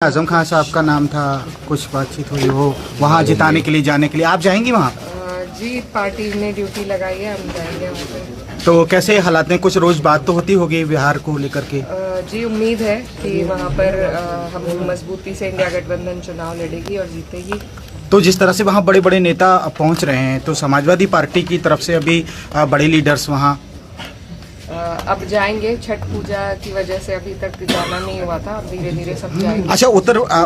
आजम खान साहब का नाम था, कुछ बातचीत हुई हो वहाँ जिताने के लिए, जाने के लिए आप जाएंगी वहाँ? जी, पार्टी ने ड्यूटी लगाई है, हम जाएंगे वहाँ पे। तो कैसे हालात में, कुछ रोज बात तो होती होगी बिहार को लेकर के? जी, उम्मीद है कि वहाँ पर हम मजबूती से इंडिया गठबंधन चुनाव लड़ेगी और जीतेगी। तो जिस तरह से वहाँ बड़े बड़े नेता पहुँच रहे हैं, तो समाजवादी पार्टी की तरफ से अभी बड़े लीडर्स वहाँ अब जाएंगे। छठ पूजा की वजह से अभी तक जाना नहीं हुआ था, अब धीरे धीरे सब जाएंगे। अच्छा,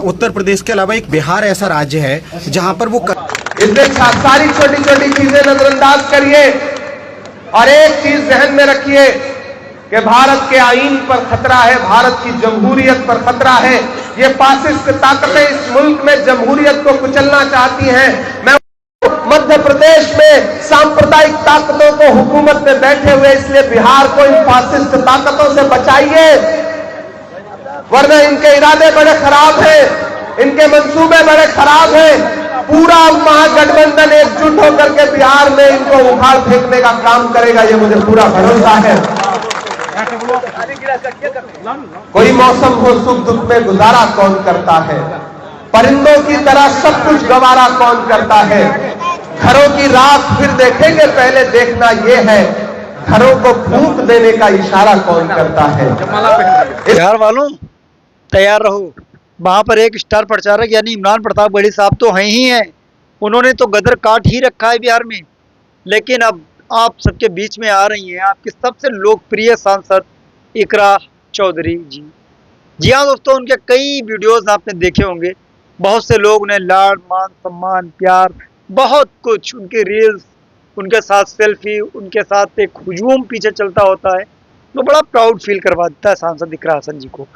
उत्तर प्रदेश के अलावा एक बिहार ऐसा राज्य है जहाँ पर वो इसमें सारी छोटी छोटी चीजें नजरअंदाज करिए और एक चीज जहन में रखिए कि भारत के आईन पर खतरा है, भारत की जमहूरियत पर खतरा है। ये फासिस्ट ताकतें इस मुल्क में जमहूरियत को कुचलना चाहती हैं। मैं मध्य प्रदेश में सांप्रदायिक ताकतों को हुकूमत में बैठे हुए, इसलिए बिहार को इन फासिस्ट ताकतों से बचाइए, वरना इनके इरादे बड़े खराब हैं, इनके मंसूबे बड़े खराब हैं। पूरा महागठबंधन एकजुट होकर के बिहार में इनको उखाड़ फेंकने का काम करेगा, ये मुझे पूरा भरोसा है। कोई मौसम हो, सुख दुख में गुजारा कौन करता है, परिंदों की तरह सब कुछ गवारा कौन करता है। घरों की राख फिर देखेंगे, पहले देखना यह है घरों को फूंक देने का इशारा कौन करता है। बिहार वालों तैयार रहो, वहां पर एक स्टार प्रचारक यानी इमरान प्रतापगढ़ी साहब तो हैं ही हैं, उन्होंने तो गदर काट ही रखा है बिहार में। लेकिन अब आप सबके बीच में आ रही हैं आपकी सबसे लोकप्रिय सांसद इकरा चौधरी जी। जी हाँ दोस्तों, उनके कई वीडियोस आपने देखे होंगे, बहुत से लोग उन्हें लाड मान सम्मान प्यार बहुत कुछ, उनके रील्स, उनके साथ सेल्फी, उनके साथ एक हुजूम पीछे चलता होता है, तो बड़ा प्राउड फील करवा देता है सांसद इकरा हसन जी को।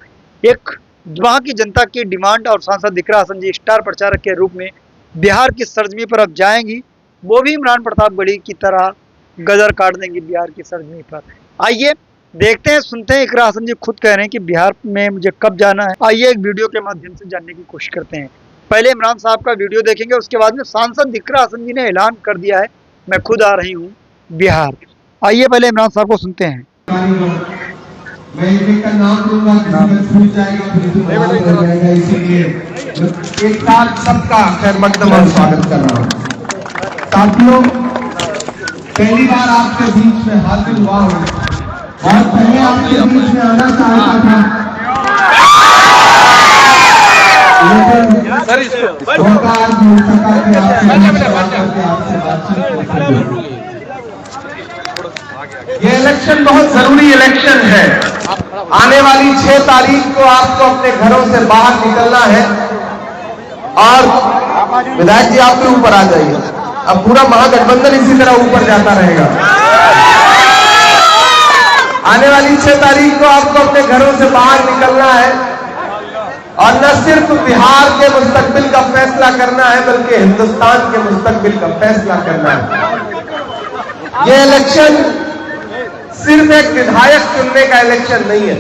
एक वहाँ की जनता की डिमांड और सांसद इकरा हसन जी स्टार प्रचारक के रूप में बिहार की सरजमी पर अब जाएंगी, वो भी इमरान प्रतापगढ़ी की तरह गदर काट देंगी बिहार की सरजमी पर। आइए देखते हैं, सुनते हैं इकरा हसन जी खुद कह रहे हैं कि बिहार में मुझे कब जाना है। आइए एक वीडियो के माध्यम से जानने की कोशिश करते हैं। पहले इमरान साहब का वीडियो देखेंगे, उसके बाद में सांसद इकरा हसन जी ने ऐलान कर दिया है मैं खुद आ रही हूँ बिहार। आइए पहले इमरान साहब को सुनते हैं। मैं इनका नाम लूंगा, छूट जाएगा इसीलिए एक साथ सबका खैर मकदम और स्वागत कर रहा हूँ। साथियों, पहली बार आपके बीच में हाजिर हुआ हूँ और पहले आपके बीच में आना चाहता था, ये इलेक्शन बहुत जरूरी इलेक्शन है। आने वाली 6 तारीख को आपको अपने घरों से बाहर निकलना है और विधायक जी आप भी ऊपर आ जाइए, अब पूरा महागठबंधन इसी तरह ऊपर जाता रहेगा। आने वाली 6 तारीख को आपको अपने घरों से बाहर निकलना है और न सिर्फ बिहार के मुस्तकबिल का फैसला करना है, बल्कि हिंदुस्तान के मुस्तकबिल का फैसला करना है। यह इलेक्शन सिर्फ एक विधायक चुनने का इलेक्शन नहीं है।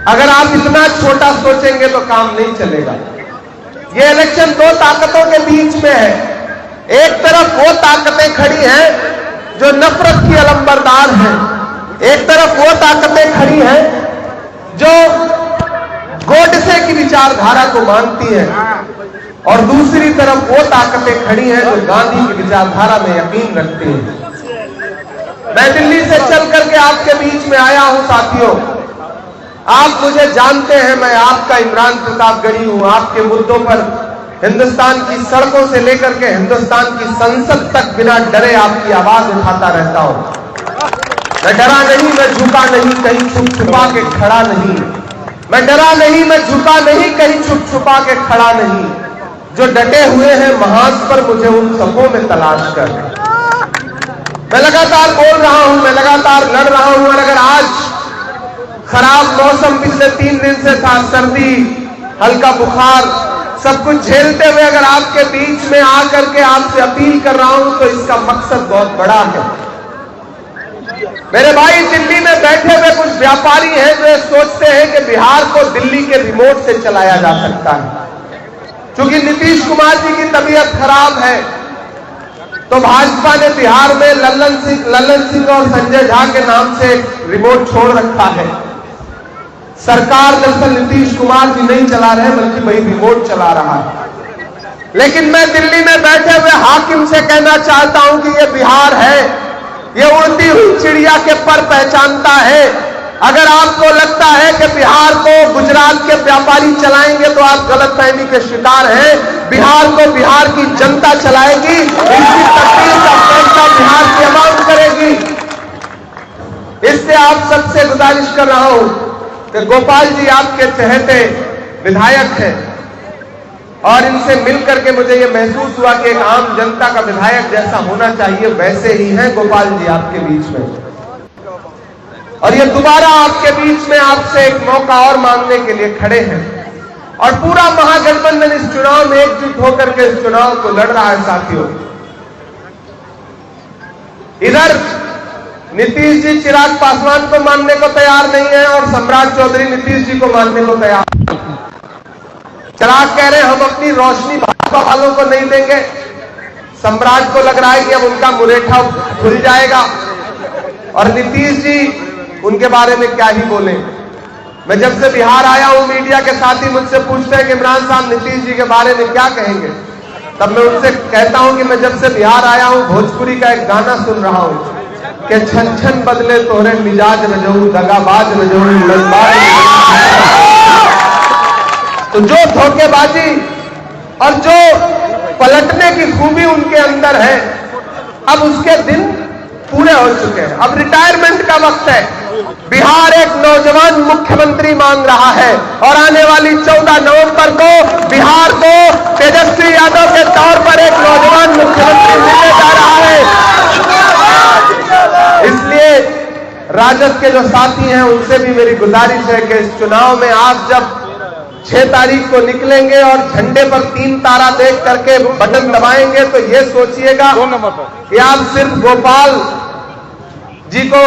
अगर आप इतना छोटा सोचेंगे तो काम नहीं चलेगा। यह इलेक्शन 2 ताकतों के बीच में है। एक तरफ वो ताकतें खड़ी हैं जो नफरत की अलंबरदार हैं, एक तरफ वो ताकतें खड़ी हैं जो गोडसे की विचारधारा को मानती है, और दूसरी तरफ वो ताकतें खड़ी हैं जो गांधी की विचारधारा में यकीन रखती हैं। मैं दिल्ली से चल करके आपके बीच में आया हूं साथियों। आप मुझे जानते हैं, मैं आपका इमरान प्रतापगढ़ी हूं। आपके मुद्दों पर हिंदुस्तान की सड़कों से लेकर के हिंदुस्तान की संसद तक बिना डरे आपकी आवाज उठाता रहता हूं। मैं डरा नहीं, मैं झुका नहीं, कहीं छुप छुपा के खड़ा नहीं। मैं डरा नहीं, मैं झुका नहीं, कहीं छुप छुपा के खड़ा नहीं। जो डटे हुए हैं महाज पर, मुझे उन सबों में तलाश कर। मैं लगातार बोल रहा हूं, मैं लगातार लड़ रहा हूं, और अगर आज खराब मौसम पिछले 3 दिन से था, सर्दी, हल्का बुखार, सब कुछ झेलते हुए अगर आपके बीच में आकर के आपसे अपील कर रहा हूं, तो इसका मकसद बहुत बड़ा है। मेरे भाई, दिल्ली में बैठे हुए कुछ व्यापारी हैं जो सोचते हैं कि बिहार को दिल्ली के रिमोट से चलाया जा सकता है। क्योंकि नीतीश कुमार जी की तबीयत खराब है, तो भाजपा ने बिहार में लल्लन सिंह और संजय झा के नाम से रिमोट छोड़ रखा है। सरकार दरअसल नीतीश कुमार जी नहीं चला रहे बल्कि वही रिमोट चला रहा है। लेकिन मैं दिल्ली में बैठे हुए हाकिम से कहना चाहता हूं कि ये बिहार है, ये उड़ती हुई चिड़िया के पर पहचानता है। अगर आपको लगता है कि बिहार को गुजरात के व्यापारी चलाएंगे तो आप गलतफहमी के शिकार हैं। बिहार को बिहार की जनता चलाएगी, इसकी तकदीर का फैसला बिहार की आवाम करेगी। इससे आप सबसे गुजारिश कर रहा हूं कि गोपाल जी आपके चहेते विधायक हैं और इनसे मिलकर के मुझे यह महसूस हुआ कि एक आम जनता का विधायक जैसा होना चाहिए वैसे ही हैं गोपाल जी आपके बीच में। और ये दोबारा आपके बीच में आपसे एक मौका और मांगने के लिए खड़े हैं और पूरा महागठबंधन इस चुनाव में एकजुट होकर के इस चुनाव को लड़ रहा है। साथियों, इधर नीतीश जी चिराग पासवान को मानने को तैयार नहीं है और सम्राट चौधरी नीतीश जी को मानने को तैयार नहीं। चिराग कह रहे हैं हम अपनी रोशनी भाजपा वालों को नहीं देंगे। सम्राट को लग रहा है कि अब उनका मुरेठा खुल जाएगा और नीतीश जी उनके बारे में क्या ही बोले। मैं जब से बिहार आया हूं मीडिया के साथी मुझसे पूछते हैं कि इमरान साहब नीतीश जी के बारे में क्या कहेंगे, तब मैं उनसे कहता हूं कि मैं जब से बिहार आया हूं भोजपुरी का एक गाना सुन रहा हूं कि छन छन बदले तोहरे मिजाज रजऊ दगाबाज रजऊ लजबाज। तो जो धोखेबाजी और जो पलटने की खूबी उनके अंदर है, अब उसके दिन पूरे हो चुके हैं। अब रिटायरमेंट का वक्त है। बिहार एक नौजवान मुख्यमंत्री मांग रहा है और आने वाली 14 नवंबर को बिहार को तेजस्वी यादव के तौर पर एक नौजवान मुख्यमंत्री मिलने जा रहा है। इसलिए राजद के जो साथी हैं उनसे भी मेरी गुजारिश है कि इस चुनाव में आप जब 6 तारीख को निकलेंगे और झंडे पर 3 तारा देख करके बटन दबाएंगे तो ये सोचिएगा कि आप सिर्फ गोपाल जी को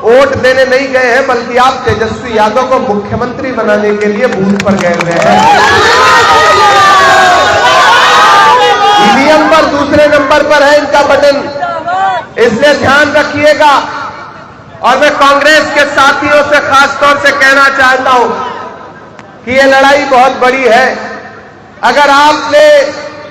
वोट देने नहीं गए हैं बल्कि आप तेजस्वी यादव को मुख्यमंत्री बनाने के लिए बूथ पर गए हुए हैं। ईवीएम पर दूसरे नंबर पर है इनका बटन, इसलिए ध्यान रखिएगा। और मैं कांग्रेस के साथियों से खासतौर से कहना चाहता हूं कि ये लड़ाई बहुत बड़ी है। अगर आपने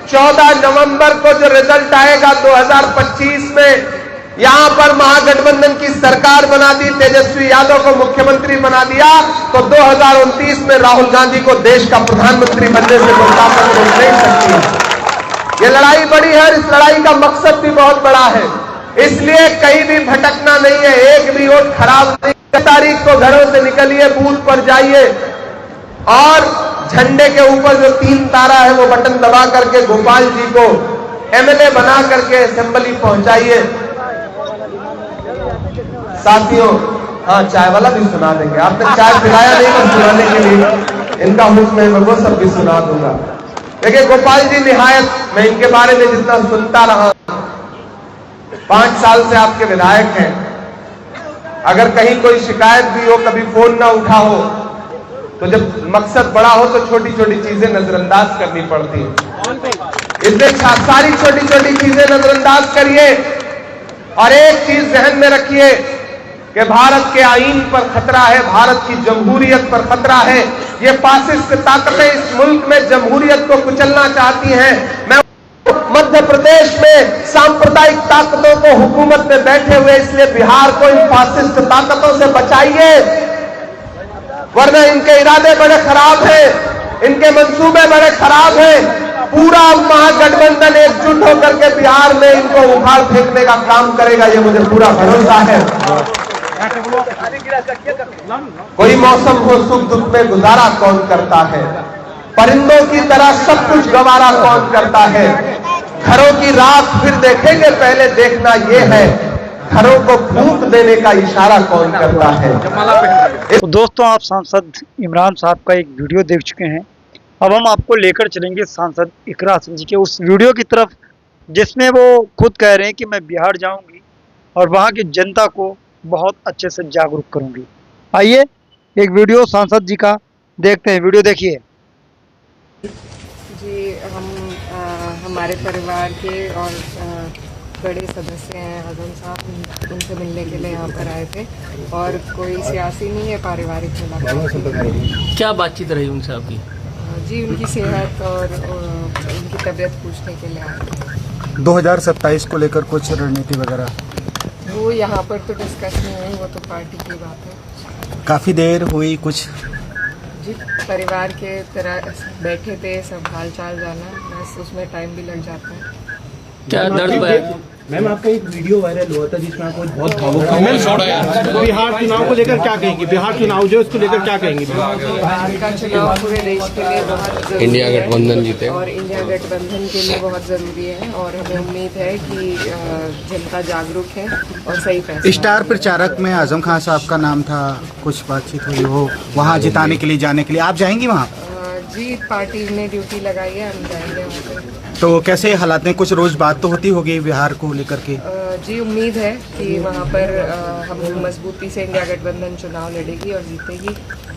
14 नवंबर को जो रिजल्ट आएगा 2025 में यहां पर महागठबंधन की सरकार बना दी, तेजस्वी यादव को मुख्यमंत्री बना दिया, तो 2029 में राहुल गांधी को देश का प्रधानमंत्री बनने से कोई ताकत रोक नहीं सकती। ये लड़ाई बड़ी है और इस लड़ाई का मकसद भी बहुत बड़ा है, इसलिए कहीं भी भटकना नहीं है, एक भी वोट खराब नहीं। 6 तारीख को घरों से निकलिए, बूथ पर जाइए और झंडे के ऊपर जो 3 तारा है वो बटन दबा करके गोपाल जी को एमएलए बना करके असेंबली पहुंचाइए। साथियों, हाँ चाय वाला भी सुना देंगे, आपने चाय पिलाया नहीं पर सुनाने के लिए इनका हुक्म है, मैं वो सब भी सुना दूंगा। देखिए गोपाल जी निहायत, मैं इनके बारे में जितना सुनता रहा, 5 साल से आपके विधायक हैं। अगर कहीं कोई शिकायत भी हो, कभी फोन ना उठा हो, तो जब मकसद बड़ा हो तो छोटी छोटी चीजें नजरअंदाज करनी पड़ती है। इसलिए सारी छोटी छोटी चीजें नजरअंदाज करिए और एक चीज जहन में रखिए कि भारत के आईन पर खतरा है, भारत की जमहूरियत पर खतरा है। ये फासिस्ट ताकतें इस मुल्क में जमहूरियत को कुचलना चाहती हैं। मैं मध्य प्रदेश में सांप्रदायिक ताकतों को हुकूमत में बैठे हुए, इसलिए बिहार को इन फासिस्ट ताकतों से बचाइए, वरना इनके इरादे बड़े खराब हैं, इनके मंसूबे बड़े खराब हैं। पूरा महागठबंधन एकजुट होकर के बिहार में इनको उखाड़ फेंकने का काम करेगा, ये मुझे पूरा भरोसा है। कोई मौसम हो सुख दुख में गुजारा कौन करता है, परिंदों की तरह सब कुछ गवारा कौन करता है। घरों की राख फिर देखेंगे, पहले देखना ये है घरों को फूंक देने का इशारा कौन करता है। तो दोस्तों, आप सांसद इमरान साहब का एक वीडियो देख चुके हैं। अब हम आपको लेकर चलेंगे सांसद इकरा हसन जी के उस वीडियो की तरफ जिसमें वो खुद कह रहे हैं कि मैं बिहार जाऊंगी और वहां की जनता को बहुत अच्छे से जागरूक करूंगी। आइए एक वीडियो सांसद जी का देखते हैं, वीडियो देखिए। जी, हम हमारे परिवार के और बड़े सदस्य हैं आजम साहब, उनसे मिलने के लिए यहाँ पर आए थे और कोई सियासी नहीं है, पारिवारिक मुलाकात। क्या बातचीत रही उनसे आपकी? जी उनकी सेहत और उनकी तबीयत पूछने के लिए आए थे। 2027 को लेकर कुछ रणनीति वगैरह वो यहाँ पर तो डिस्कस नहीं हुई, वो तो पार्टी की बात है। काफ़ी देर हुई कुछ? जी परिवार के तरह बैठे थे, सब हाल चाल जाना, बस उसमें टाइम भी लग जाता है। क्या दर्द है? मैम आपका एक वीडियो वायरल हुआ था जिसमें आप बहुत भावुक थे। बिहार चुनाव को लेकर क्या कहेंगी? बिहार चुनाव जो इसको लेकर क्या कहेंगी? बिहार का चुनाव पूरे देश के लिए बहुत जरूरी है। इंडिया गठबंधन जीते और इंडिया गठबंधन के लिए बहुत जरूरी है और हमें उम्मीद है कि जनता जागरूक है और सही फैसला। स्टार प्रचारक में आजम खान साहब का नाम था, कुछ बातचीत हुई हो वहाँ जिताने के लिए, जाने के लिए आप जाएंगी वहाँ? जी पार्टी ने ड्यूटी लगाई है, हम जाएंगे वहाँ पे। तो कैसे हालात में, कुछ रोज बात तो होती होगी बिहार को लेकर के? जी उम्मीद है कि वहाँ पर हम मजबूती से इंडिया गठबंधन चुनाव लड़ेगी और जीतेगी।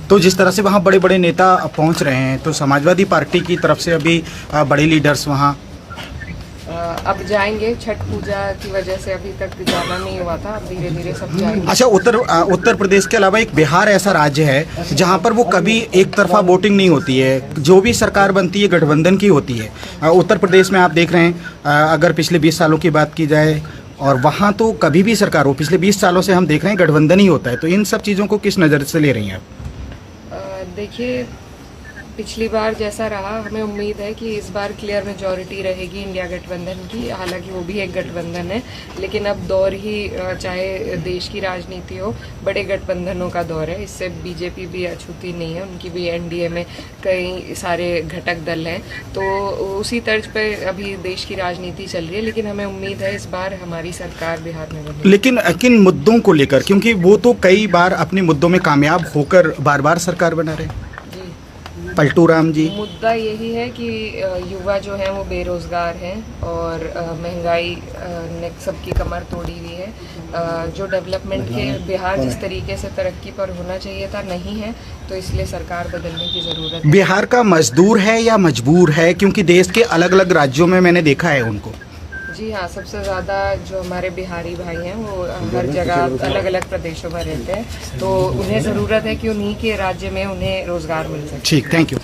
तो जिस तरह से वहाँ बड़े बड़े नेता पहुँच रहे हैं, तो समाजवादी पार्टी की तरफ से अभी बड़े लीडर्स वहाँ अब जाएंगे, छठ पूजा की वजह से अभी तक जाना नहीं हुआ था, अब धीरे धीरे सब जाएंगे। अच्छा, उत्तर प्रदेश के अलावा एक बिहार ऐसा राज्य है जहाँ पर वो कभी एक तरफा वोटिंग नहीं होती है, जो भी सरकार बनती है गठबंधन की होती है। उत्तर प्रदेश में आप देख रहे हैं, अगर पिछले 20 सालों की बात की जाए, और वहाँ तो कभी भी सरकार हो, पिछले 20 सालों से हम देख रहे हैं गठबंधन ही होता है। तो इन सब चीज़ों को किस नज़र से ले रही हैं आप? देखिए पिछली बार जैसा रहा, हमें उम्मीद है कि इस बार क्लियर मेजॉरिटी रहेगी इंडिया गठबंधन की। हालांकि वो भी एक गठबंधन है, लेकिन अब दौर ही चाहे देश की राजनीति हो, बड़े गठबंधनों का दौर है। इससे बीजेपी भी अछूती नहीं है, उनकी भी एनडीए में कई सारे घटक दल हैं। तो उसी तर्ज पर अभी देश की राजनीति चल रही है, लेकिन हमें उम्मीद है इस बार हमारी सरकार बिहार में बनेगी। लेकिन किन मुद्दों को लेकर, क्योंकि वो तो कई बार अपने मुद्दों में कामयाब होकर बार बार सरकार बना रहे हैं? पलटू राम जी, मुद्दा यही है कि युवा जो हैं वो बेरोजगार हैं और महंगाई ने सबकी कमर तोड़ी हुई है। जो डेवलपमेंट के बिहार जिस तरीके से तरक्की पर होना चाहिए था नहीं है, तो इसलिए सरकार बदलने की ज़रूरत है। बिहार का मजदूर है या मजबूर है? क्योंकि देश के अलग अलग राज्यों में मैंने देखा है उनको। जी हाँ, सबसे ज़्यादा जो हमारे बिहारी भाई हैं वो हर जगह अलग अलग प्रदेशों में रहते हैं, तो उन्हें ज़रूरत है कि उन्हीं के राज्य में उन्हें रोज़गार मिल सके। ठीक, थैंक यू।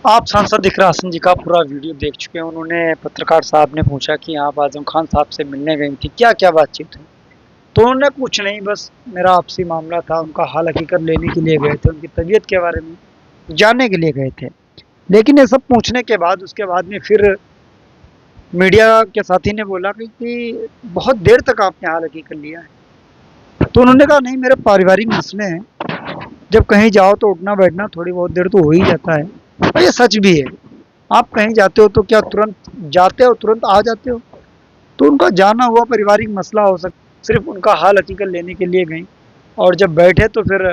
आप सांसद दिकरासन जी का पूरा वीडियो देख चुके हैं। उन्होंने, पत्रकार साहब ने पूछा कि आप आजम खान साहब से मिलने गई थी, क्या क्या बातचीत हुई? तो उन्होंने कुछ नहीं, बस मेरा आपसी मामला था, उनका हाल हकीकत लेने के लिए गए थे, उनकी तबीयत के बारे में जानने के लिए गए थे। लेकिन ये सब पूछने के बाद उसके बाद में फिर मीडिया के साथी ने बोला कि बहुत देर तक आपने हाल हकीकत लिया है। तो उन्होंने कहा नहीं, मेरे पारिवारिक मसले हैं, जब कहीं जाओ तो उठना बैठना थोड़ी बहुत देर तो हो ही जाता है। और ये सच भी है, आप कहीं जाते हो तो क्या तुरंत जाते हो तुरंत आ जाते हो? तो उनका जाना हुआ पारिवारिक मसला हो सकता, सिर्फ उनका हाल हकीकत लेने के लिए गई और जब बैठे तो फिर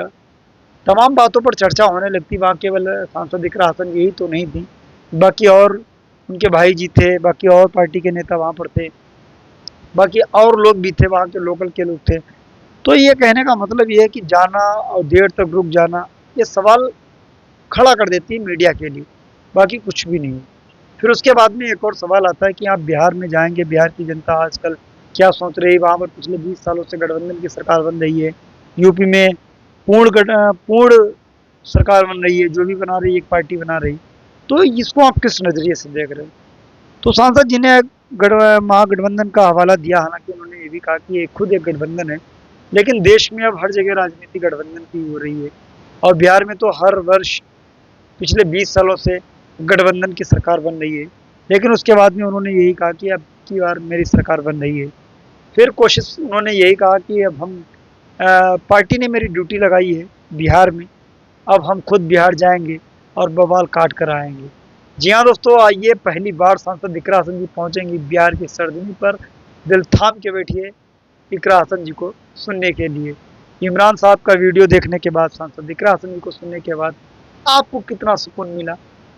तमाम बातों पर चर्चा होने लगती। वहाँ केवल सांसद दिकरासन यही तो नहीं थी, बाकी और उनके भाई जी थे, बाकी और पार्टी के नेता वहाँ पर थे, बाकी और लोग भी थे, वहाँ के लोकल के लोग थे। तो ये कहने का मतलब ये है कि जाना और देर तक रुक जाना, ये सवाल खड़ा कर देती है मीडिया के लिए, बाकी कुछ भी नहीं। फिर उसके बाद में एक और सवाल आता है कि आप बिहार में जाएंगे, बिहार की जनता आजकल क्या सोच रही है? वहाँ पर पिछले 20 सालों से गठबंधन की सरकार बन रही है, यूपी में पूर्ण सरकार बन रही है, जो भी बना रही है एक पार्टी बना रही। तो इसको आप किस नज़रिए से देख रहे हो? तो सांसद जी ने महागठबंधन का हवाला दिया, हालांकि उन्होंने ये भी कहा कि ये खुद एक गठबंधन है, लेकिन देश में अब हर जगह राजनीति गठबंधन की हो रही है और बिहार में तो हर वर्ष पिछले 20 सालों से गठबंधन की सरकार बन रही है। लेकिन उसके बाद में उन्होंने यही कहा कि अब की बार मेरी सरकार बन रही है। फिर कोशिश उन्होंने यही कहा कि अब हम पार्टी ने मेरी ड्यूटी लगाई है बिहार में, अब हम खुद बिहार जाएंगे और बवाल काट कर आएंगे। जी हाँ दोस्तों, आइए पहली बार सांसद इकरा हसन जी पहुँचेंगी बिहार की सरजमी पर। दिल थाम के बैठिए इकरा हसन जी को सुनने के लिए। इमरान साहब का वीडियो देखने के बाद, सांसद इकरा हसन जी को सुनने के बाद आपको कितना सुकून मिला,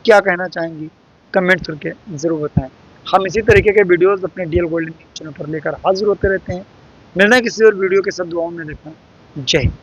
क्या कहना चाहेंगी, कमेंट करके ज़रूर बताएं। हम इसी तरीके के वीडियोस अपने डीएल गोल्डन चैनल पर लेकर हाजिर होते रहते हैं। मिलना किसी और वीडियो के साथ, दुआओं में देखना। जय हिंद।